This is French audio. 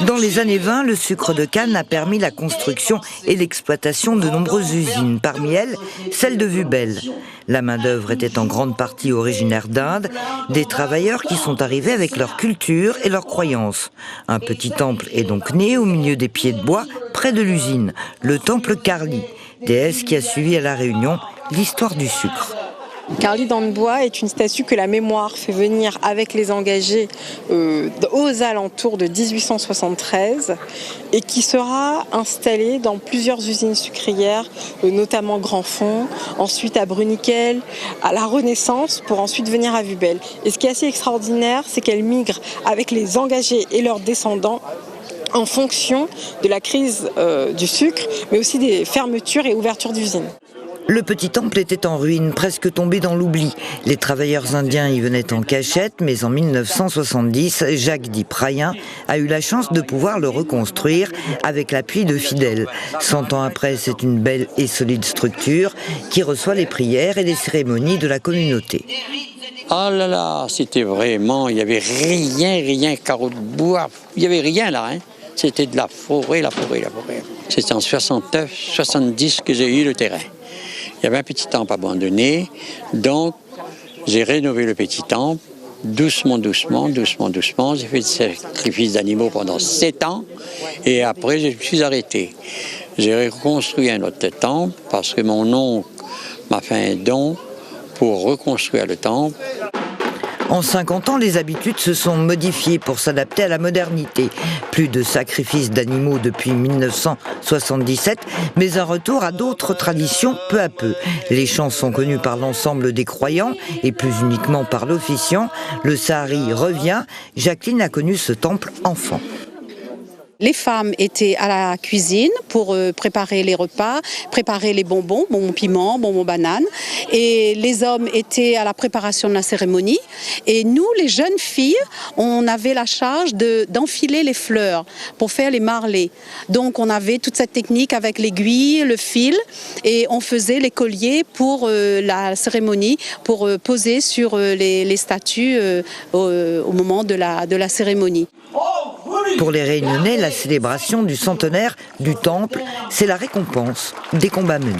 Dans les années 20, le sucre de canne a permis la construction et l'exploitation de nombreuses usines, parmi elles celle de Vubel. La main-d'œuvre était en grande partie originaire d'Inde, des travailleurs qui sont arrivés avec leur culture et leurs croyances. Un petit temple est donc né au milieu des pieds de bois, près de l'usine, le temple Karli, déesse qui a suivi à La Réunion l'histoire du sucre. Karli dans le bois est une statue que la mémoire fait venir avec les engagés aux alentours de 1873 et qui sera installée dans plusieurs usines sucrières, notamment Grand Fond, ensuite à Bruniquel, à la Renaissance, pour ensuite venir à Vubel. Et ce qui est assez extraordinaire, c'est qu'elle migre avec les engagés et leurs descendants en fonction de la crise du sucre, mais aussi des fermetures et ouvertures d'usines. Le petit temple était en ruine, presque tombé dans l'oubli. Les travailleurs indiens y venaient en cachette, mais en 1970, Jacques Diprayen a eu la chance de pouvoir le reconstruire avec l'appui de fidèles. 100 ans après, c'est une belle et solide structure qui reçoit les prières et les cérémonies de la communauté. Oh là là, c'était vraiment, il n'y avait rien, carreau de bois, il n'y avait rien là, hein. C'était de la forêt. C'était en 69, 70 que j'ai eu le terrain. Il y avait un petit temple abandonné, donc j'ai rénové le petit temple, doucement. J'ai fait des sacrifices d'animaux pendant 7 ans, et après je me suis arrêté. J'ai reconstruit un autre temple, parce que mon oncle m'a fait un don pour reconstruire le temple. En 50 ans, les habitudes se sont modifiées pour s'adapter à la modernité. Plus de sacrifices d'animaux depuis 1977, mais un retour à d'autres traditions peu à peu. Les chants sont connus par l'ensemble des croyants et plus uniquement par l'officiant. Le sahari revient. Jacqueline a connu ce temple enfant. Les femmes étaient à la cuisine pour préparer les repas, préparer les bonbons piment, bonbons bananes. Et les hommes étaient à la préparation de la cérémonie. Et nous, les jeunes filles, on avait la charge d'enfiler les fleurs pour faire les marlets. Donc on avait toute cette technique avec l'aiguille, le fil, et on faisait les colliers pour la cérémonie, pour poser sur les statues au moment de la cérémonie. Pour les Réunionnais, la célébration du centenaire du temple, c'est la récompense des combats menés.